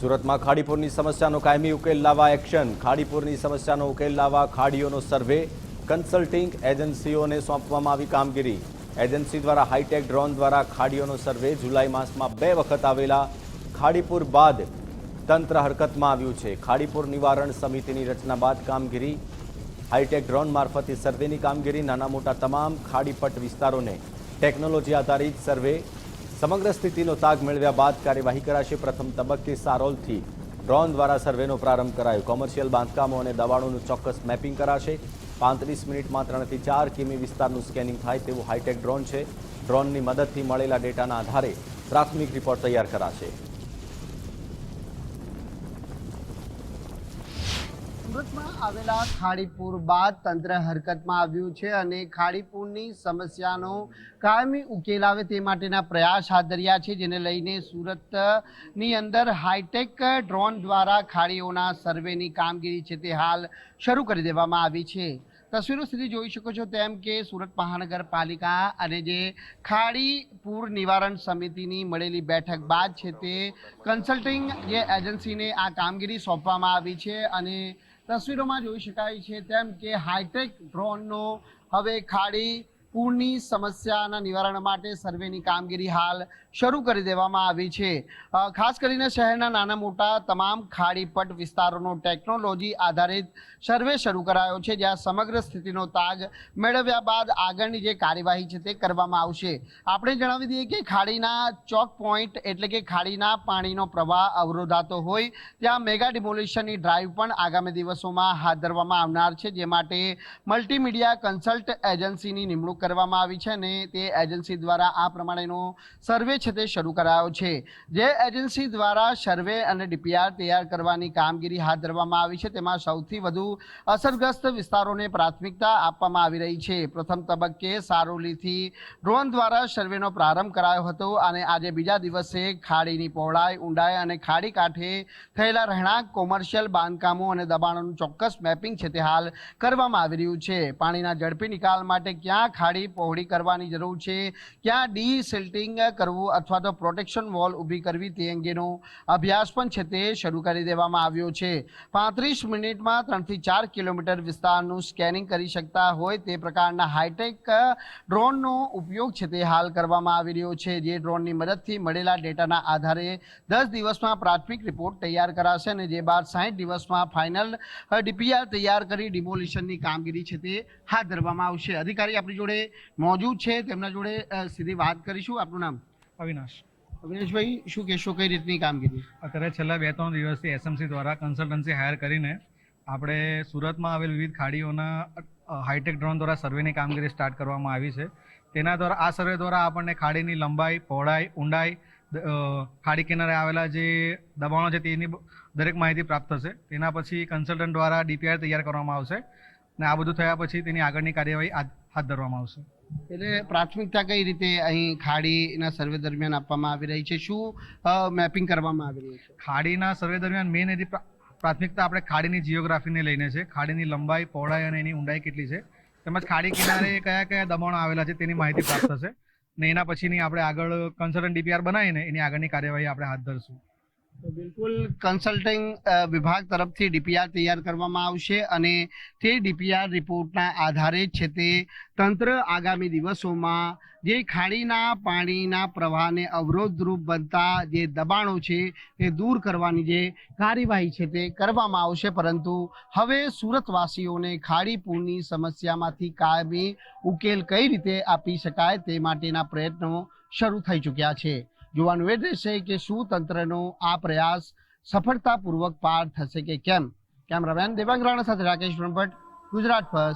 સુરતમાં ખાડીપુરની સમસ્યાનો કાયમી ઉકેલ લાવવા એક્શન. ખાડીપુરની સમસ્યાનો ઉકેલ લાવવા ખાડીઓનો સર્વે કન્સલ્ટિંગ એજન્સીઓને સોંપવામાં આવી કામગીરી. એજન્સી દ્વારા હાઈટેક ડ્રોન દ્વારા ખાડીઓનો સર્વે. જુલાઈ માસમાં 2 વખત આવેલા ખાડીપુર બાદ તંત્ર હરકતમાં આવ્યું છે. ખાડીપુર નિવારણ સમિતિની રચના બાદ કામગીરી. હાઈટેક ડ્રોન મારફતે સર્વેની કામગીરી. નાના મોટા તમામ ખાડીપટ વિસ્તારોને ટેકનોલોજી આધારિત સર્વે. સમગ્ર સ્થિતિનો તાગ મેળવ્યા બાદ કાર્યવાહી કરાશે. પ્રથમ તબક્કે સારોલથી ડ્રોન દ્વારા સર્વેનો પ્રારંભ કરાયો. કોમર્શિયલ બાંધકામો અને દબાણોનું ચોક્કસ મેપિંગ કરાશે. 35 મિનિટમાં 3 થી 4 કિમી વિસ્તારનું સ્કેનિંગ થાય તેવું હાઈટેક ડ્રોન છે. ડ્રોનની મદદથી મળેલા ડેટાના આધારે પ્રાથમિક રિપોર્ટ તૈયાર કરાશે. સુરતમાં આવેલા ખાડીપુર બાદ તંત્ર હરકતમાં આવ્યું છે અને ખાડીપુરની સમસ્યાનો કાયમી ઉકેલ આવે તે માટેના પ્રયાસ હાથ ધર્યા છે, જેને લઈને સુરતની અંદર હાઈટેક ડ્રોન દ્વારા ખાડીઓના સર્વેની કામગીરી છે તે હાલ શરૂ કરી દેવામાં આવી છે. તસવીરો સુધી જોઈ શકો છો તેમ કે સુરત મહાનગરપાલિકા અને જે ખાડી પૂર નિવારણ સમિતિની મળેલી બેઠક બાદ છે તે કન્સલ્ટિંગ જે એજન્સીને આ કામગીરી સોંપવામાં આવી છે અને તસવીરોમાં જોઈ શકાય છે તેમ કે હાઈટેક ડ્રોનનો હવે ખાડી પૂરની સમસ્યાના નિવારણ માટે સર્વેની કામગીરી હાલ શરૂ કરી દેવામાં આવી છે. ખાસ કરીને શહેરના નાના મોટા તમામ ખાડીપટ વિસ્તારોનો ટેકનોલોજી આધારિત સર્વે શરૂ કરાયો છે, જ્યાં સમગ્ર સ્થિતિનો તાગ મેળવ્યા બાદ આગળની જે કાર્યવાહી છે તે કરવામાં આવશે. આપણે જણાવી દઈએ કે ખાડીના ચોક પોઈન્ટ એટલે કે ખાડીના પાણીનો પ્રવાહ અવરોધાતો હોય ત્યાં મેગા ડિમોલિશનની ડ્રાઈવ પણ આગામી દિવસોમાં હાથ ધરવામાં આવનાર છે, જે માટે મલ્ટીમીડિયા કન્સલ્ટ એજન્સીની નિમણૂક કરવામાં આવી છે અને તે એજન્સી દ્વારા આ પ્રમાણેનો સર્વે છે તે શરૂ કરાયો છે. જે એજન્સી દ્વારા સર્વે અને ડીપીઆર તૈયાર કરવાની કામગીરી હાથ ધરવામાં આવી છે તેમાં સૌથી વધુ અસરગ્રસ્ત વિસ્તારોને પ્રાથમિકતા આપવામાં આવી રહી છે. પ્રથમ તબક્કે સારોલીથી ડ્રોન દ્વારા સર્વેનો પ્રારંભ કરાયો હતો અને આજે બીજા દિવસે ખાડીની પહોળાઈ, ઊંડાઈ અને ખાડી કાંઠે થયેલા રહેણાંક, કોમર્શિયલ બાંધકામો અને દબાણોનું ચોક્કસ મેપિંગ છે તે હાલ કરવામાં આવી રહ્યું છે. પાણીના ઝડપી નિકાલ માટે ક્યાં ખાડી પહોળી કરવાની જરૂર છે, ક્યાં ડી-સિલ્ટિંગ કરવું અથવા તો પ્રોટેક્શન વોલ ઊભી કરવી તે અંગેનો અભ્યાસ પણ છે તે શરૂ કરી દેવામાં આવ્યો છે. 35 મિનિટમાં 3 થી 4 કિલોમીટર વિસ્તારનું સ્કેનિંગ કરી શકતા હોય તે પ્રકારના હાઈટેક ડ્રોનનો ઉપયોગ છે તે હાલ કરવામાં આવી રહ્યો છે. જે ડ્રોનની મદદથી મળેલા ડેટાના આધારે 10 દિવસમાં પ્રાથમિક રિપોર્ટ તૈયાર કરાશે અને જે બાદ 60 દિવસમાં ફાઇનલ ડીપીઆર તૈયાર કરી ડિમોલિશનની કામગીરી છે તે હાથ ધરવામાં આવશે. અધિકારી આપણી જોડે મોજૂદ છે, તેમના જોડે સીધી વાત કરીશું. આપનું નામ? અવિનાશ. અવિનાશભાઈ, શું કહેશો, કઈ રીતની કામગીરી? અત્યારે છેલ્લા 2-3 દિવસથી એસએમસી દ્વારા કન્સલ્ટન્સી હાયર કરીને આપણે સુરતમાં આવેલ વિવિધ ખાડીઓના હાઈટેક ડ્રોન દ્વારા સર્વેની કામગીરી સ્ટાર્ટ કરવામાં આવી છે. તેના દ્વારા આ સર્વે દ્વારા આપણને ખાડીની લંબાઈ, પહોળાઈ, ઊંડાઈ, ખાડી કિનારે આવેલા જે દબાણો છે તેની દરેક માહિતી પ્રાપ્ત થશે. તેના પછી કન્સલ્ટન્ટ દ્વારા ડીપીઆર તૈયાર કરવામાં આવશે અને આ બધું થયા પછી તેની આગળની કાર્યવાહી હાથ ધરવામાં આવશે. એટલે પ્રાથમિકતા કઈ રીતે અહીં ખાડીના સર્વે દરમિયાન આપવામાં આવી રહી છે? શું મેપિંગ કરવામાં આવી રહ્યું છે? ખાડીના સર્વે દરમિયાન મેઇન એની પ્રાથમિકતા આપણે ખાડીની જિયોગ્રાફીને લઈને છે. ખાડીની લંબાઈ, પહોળાઈ અને એની ઊંડાઈ કેટલી છે, તેમજ ખાડી કિનારે કયા કયા દબાણો આવેલા છે તેની માહિતી પ્રાપ્ત થશે ને એના પછીની આપણે આગળ કન્સલ્ટન્ટ ડીપીઆર બનાવીને એની આગળની કાર્યવાહી આપણે હાથ ધરશું. બિલકુલ, કન્સલ્ટિંગ વિભાગ તરફથી ડીપીઆર તૈયાર કરવામાં આવશે અને તે ડીપીઆર રિપોર્ટના આધારે છે તે તંત્ર આગામી દિવસોમાં જે ખાડીના પાણીના પ્રવાહને અવરોધરૂપ બનતા જે દબાણો છે તે દૂર કરવાની જે કાર્યવાહી છે તે કરવામાં આવશે. પરંતુ હવે સુરતવાસીઓને ખાડી પૂરની સમસ્યામાંથી કાયમી ઉકેલ કઈ રીતે આપી શકાય તે માટેના પ્રયત્નો શરૂ થઈ ચૂક્યા છે. જોવાનું એ રહેશે કે શું તંત્રનો આ પ્રયાસ સફળતાપૂર્વક પાર થશે કે કેમ. કેમેરામેન દેવાંગ રાણા સાથે રાકેશ બ્રહ્મભટ્ટ, ગુજરાત ફર્સ્ટ.